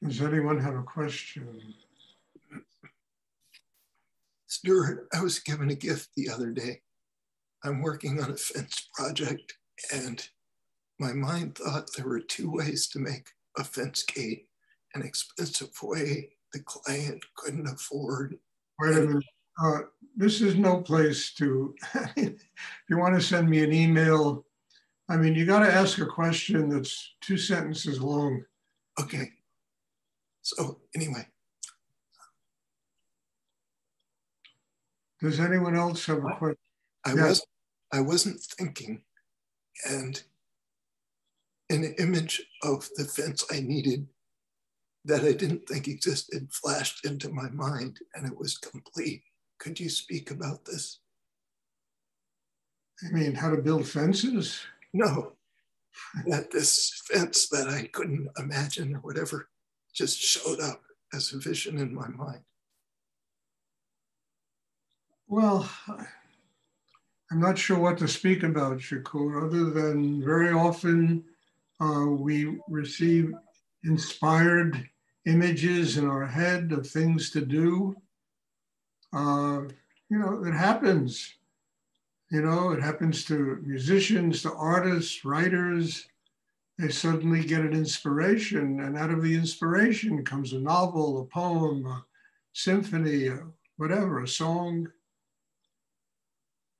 Does anyone have a question? Stuart, I was given a gift the other day. I'm working on a fence project, and my mind thought there were two ways to make a fence gate: an expensive way the client couldn't afford. Wait a minute. This is no place to, if you want to send me an email, I mean, you got to ask a question that's 2 sentences long. Okay. So anyway. Does anyone else have a question? I wasn't thinking, and an image of the fence I needed that I didn't think existed flashed into my mind, and it was complete. Could you speak about this? I mean, how to build fences? No, that this fence that I couldn't imagine or whatever just showed up as a vision in my mind. Well, I'm not sure what to speak about, Shakur, other than very often we receive inspired images in our head of things to do. You know, it happens. You know, it happens to musicians, to artists, writers. They suddenly get an inspiration, and out of the inspiration comes a novel, a poem, a symphony, whatever, a song.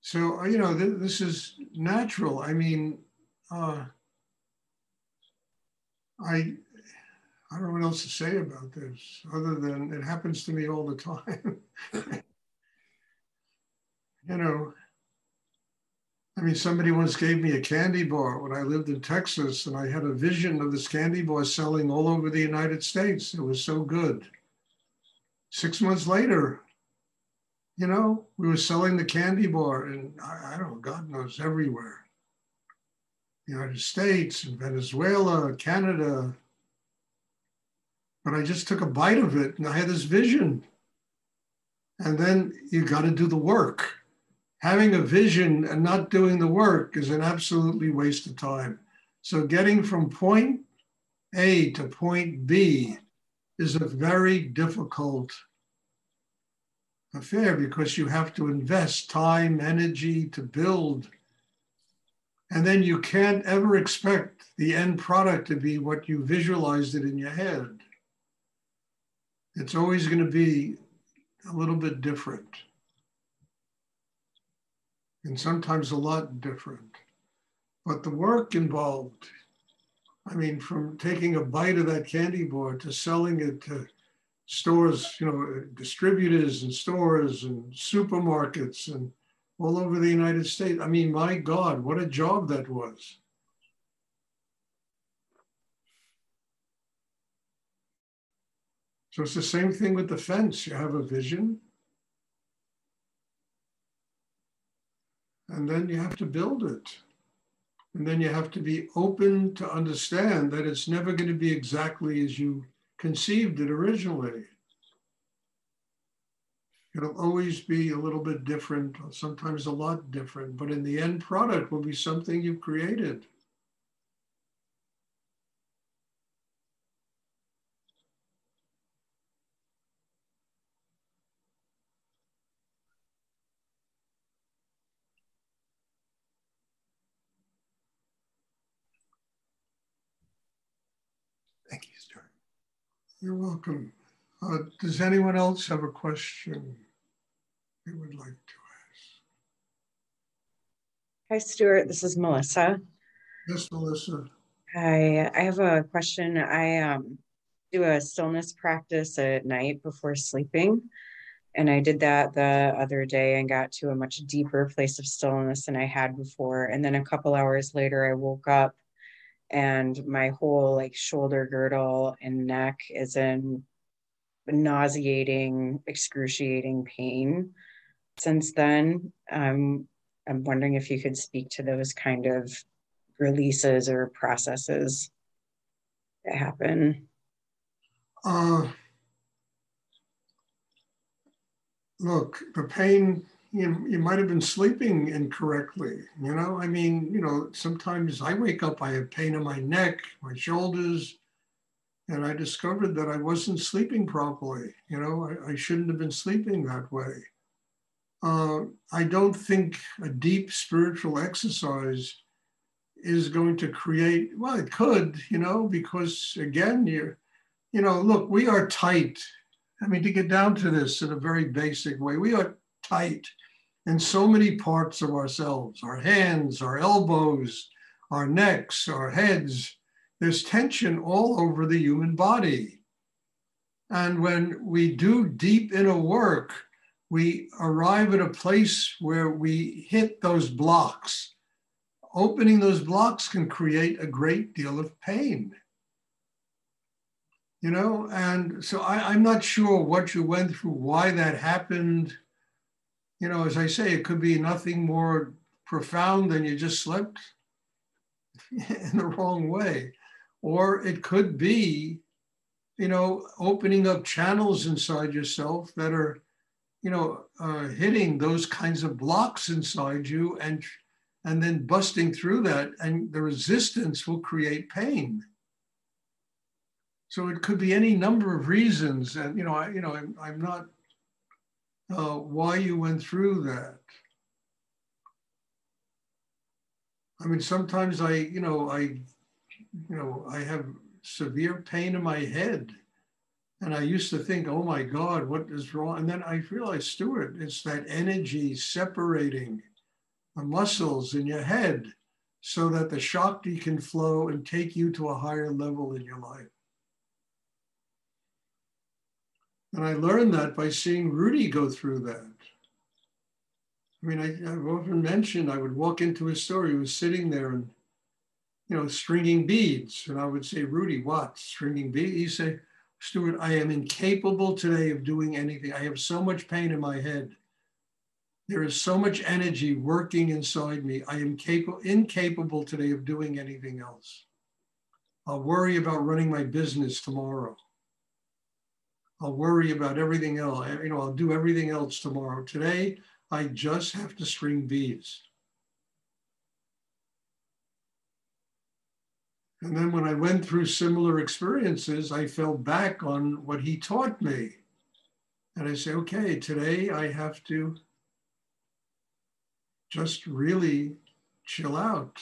So, you know, this is natural. I mean, I don't know what else to say about this other than it happens to me all the time. You know, I mean, somebody once gave me a candy bar when I lived in Texas, and I had a vision of this candy bar selling all over the United States. It was so good. 6 months later, you know, we were selling the candy bar in, I don't know, God knows, everywhere. United States and Venezuela, Canada. But I just took a bite of it and I had this vision. And then you got to do the work. Having a vision and not doing the work is an absolutely waste of time. So getting from point A to point B is a very difficult affair because you have to invest time, energy to build. And then you can't ever expect the end product to be what you visualized it in your head. It's always going to be a little bit different. And sometimes a lot different. But the work involved, I mean, from taking a bite of that candy bar to selling it to stores, you know, distributors and stores and supermarkets and all over the United States. I mean, my God, what a job that was. So it's the same thing with the fence. You have a vision, and then you have to build it. And then you have to be open to understand that it's never going to be exactly as you conceived it originally. It'll always be a little bit different, sometimes a lot different, but in the end product will be something you've created. Thank you, Stuart. You're welcome. Does anyone else have a question they would like to ask? Hi, Stuart. This is Melissa. Yes, Melissa. Hi, I have a question. I do a stillness practice at night before sleeping. And I did that the other day and got to a much deeper place of stillness than I had before. And then a couple hours later, I woke up and my whole like shoulder girdle and neck is in nauseating, excruciating pain. Since then, I'm wondering if you could speak to those kind of releases or processes that happen. Look, the pain, you might have been sleeping incorrectly. You know, I mean, you know, sometimes I wake up, I have pain in my neck, my shoulders. And I discovered that I wasn't sleeping properly. You know, I shouldn't have been sleeping that way. I don't think a deep spiritual exercise is going to create, well, it could, you know, because again, look, we are tight. I mean, to get down to this in a very basic way, we are tight in so many parts of ourselves, our hands, our elbows, our necks, our heads. There's tension all over the human body. And when we do deep inner work, we arrive at a place where we hit those blocks. Opening those blocks can create a great deal of pain. You know, and so I'm not sure what you went through, why that happened. You know, as I say, it could be nothing more profound than you just slept in the wrong way. Or it could be, you know, opening up channels inside yourself that are, hitting those kinds of blocks inside you and then busting through that, and the resistance will create pain. So it could be any number of reasons, and I'm not why you went through that. I mean, sometimes I have severe pain in my head, and I used to think, oh my God, what is wrong? And then I realized, Stuart, it's that energy separating the muscles in your head so that the Shakti can flow and take you to a higher level in your life. And I learned that by seeing Rudy go through that. I mean, I've often mentioned I would walk into his store, he was sitting there and, stringing beads. And I would say, Rudy, what? Stringing beads? He'd say, Stuart, I am incapable today of doing anything. I have so much pain in my head. There is so much energy working inside me. I am incapable today of doing anything else. I'll worry about running my business tomorrow. I'll worry about everything else. I'll do everything else tomorrow. Today, I just have to string beads. And then when I went through similar experiences, I fell back on what he taught me. And I say, okay, today I have to just really chill out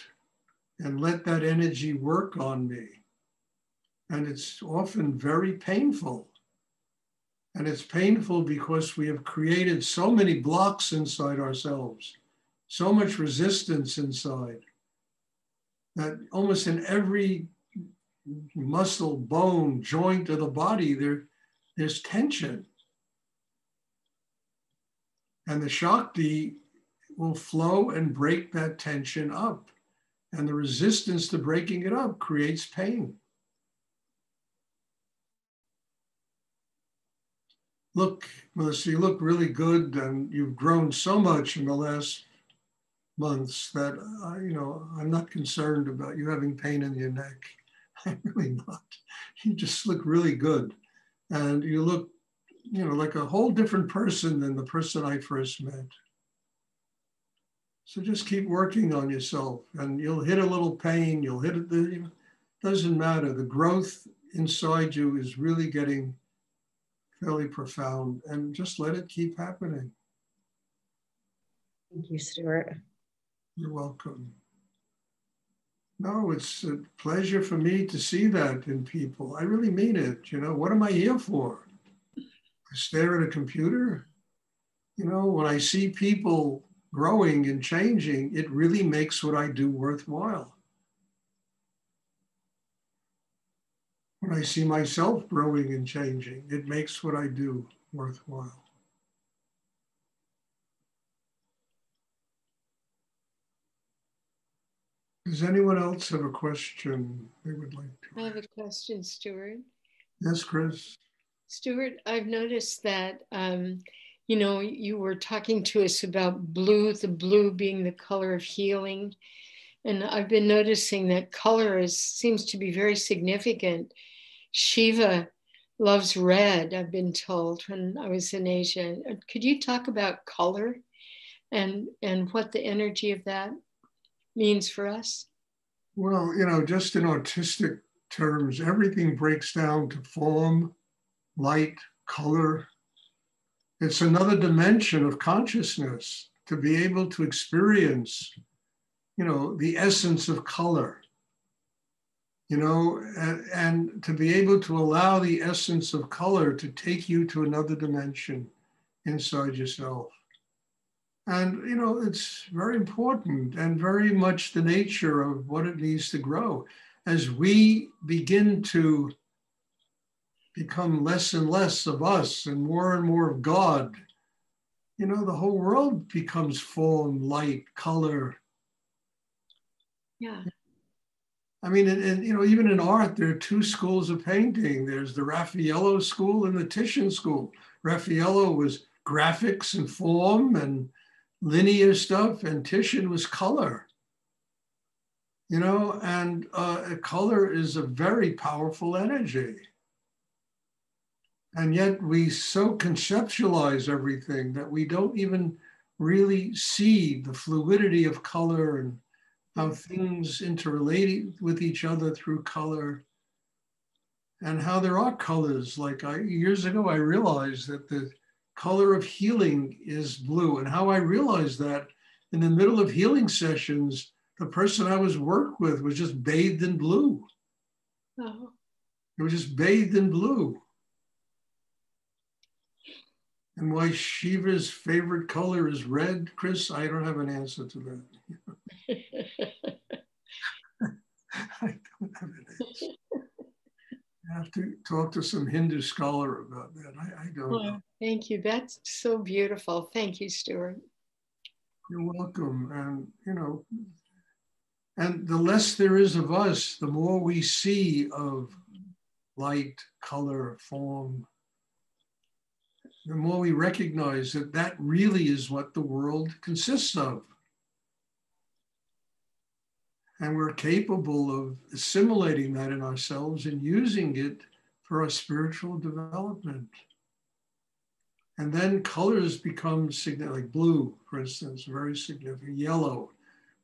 and let that energy work on me. And it's often very painful. And it's painful because we have created so many blocks inside ourselves, so much resistance inside, that almost in every muscle, bone, joint of the body, there's tension. And the Shakti will flow and break that tension up. And the resistance to breaking it up creates pain. Look, Melissa, you look really good, and you've grown so much in the last months that, I'm not concerned about you having pain in your neck. I'm really not. You just look really good. And you look, like a whole different person than the person I first met. So just keep working on yourself, and you'll hit a little pain, you'll hit it, doesn't matter. The growth inside you is really getting fairly profound, and just let it keep happening. Thank you, Stuart. You're welcome. No, it's a pleasure for me to see that in people. I really mean it. What am I here for? I stare at a computer. When I see people growing and changing, it really makes what I do worthwhile. When I see myself growing and changing, it makes what I do worthwhile. Does anyone else have a question they would like to? I have a question, Stuart. Yes, Chris. Stuart, I've noticed that, you were talking to us about blue, the blue being the color of healing. And I've been noticing that color seems to be very significant. Shiva loves red, I've been told, when I was in Asia. Could you talk about color and what the energy of that means for us? Well, just in autistic terms. Everything breaks down to form, light, color. It's another dimension of consciousness to be able to experience, the essence of color, and to be able to allow the essence of color to take you to another dimension inside yourself. And, it's very important and very much the nature of what it needs to grow. As we begin to become less and less of us and more of God, the whole world becomes form, light, color. Yeah. I mean, and even in art, there are two schools of painting. There's the Raffaello school and the Titian school. Raffaello was graphics and form and linear stuff, and Titian was color. And color is a very powerful energy. And yet we so conceptualize everything that we don't even really see the fluidity of color and how things interrelate with each other through color, and how there are colors. Like years ago, I realized that the color of healing is blue, and how I realized that in the middle of healing sessions, the person I was worked with was just bathed in blue. Oh. It was just bathed in blue. And why Shiva's favorite color is red, Chris, I don't have an answer to that. I don't have an answer. I have to talk to some Hindu scholar about that. I don't know. Thank you. That's so beautiful. Thank you, Stuart. You're welcome. And, and the less there is of us, the more we see of light, color, form, the more we recognize that that really is what the world consists of. And we're capable of assimilating that in ourselves and using it for our spiritual development. And then colors become significant, like blue, for instance, very significant. Yellow,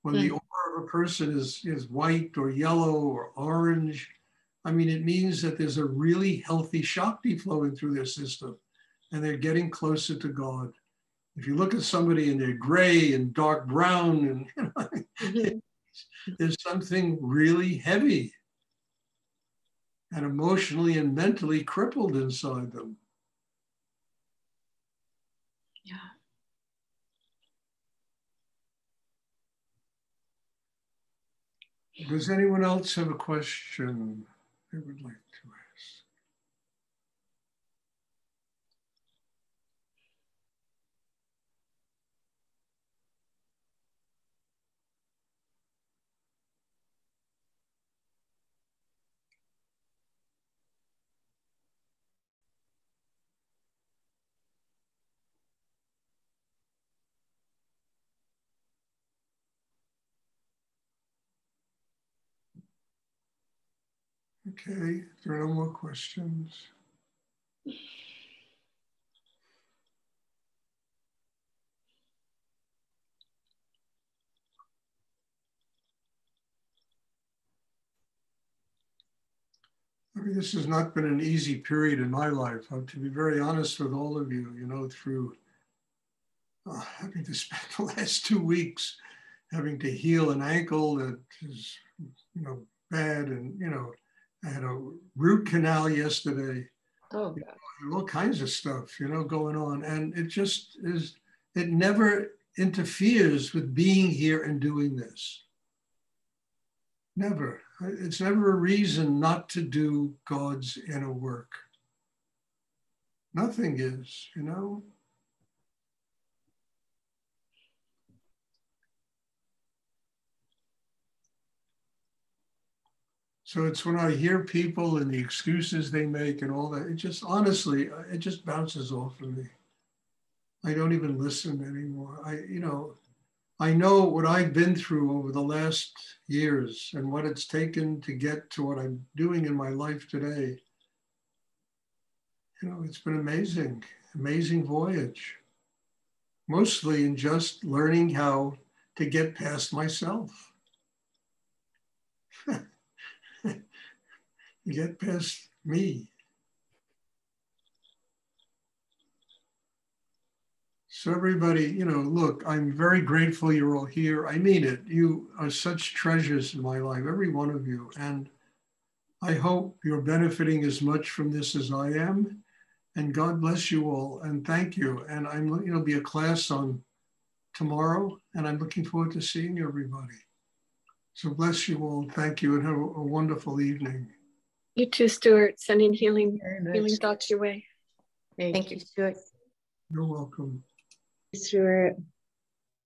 when the aura of a person is white or yellow or orange, I mean, it means that there's a really healthy Shakti flowing through their system, and they're getting closer to God. If you look at somebody and they're gray and dark brown, and there's something really heavy and emotionally and mentally crippled inside them. Yeah. Does anyone else have a question they would like to ask? Okay, if there are no more questions. I mean, this has not been an easy period in my life. To be very honest with all of you, through having to spend the last 2 weeks having to heal an ankle that is, bad. And, I had a root canal yesterday. Oh, God. All kinds of stuff, going on. And it just is, it never interferes with being here and doing this. Never. It's never a reason not to do God's inner work. Nothing is, So it's when I hear people and the excuses they make and all that, it just, honestly, it just bounces off of me. I don't even listen anymore. I know what I've been through over the last years and what it's taken to get to what I'm doing in my life today. It's been amazing, amazing voyage. Mostly in just learning how to get past myself. get past me. So everybody, you know, look, I'm very grateful you're all here. I mean it. You are such treasures in my life, every one of you. And I hope you're benefiting as much from this as I am. And God bless you all. And thank you. And I'm, you know, be a class on tomorrow. And I'm looking forward to seeing everybody. So bless you all. Thank you. And have a wonderful evening. You too, Stuart. Sending healing Very much. thoughts your way. Thank you, Stuart. You're welcome. Stuart.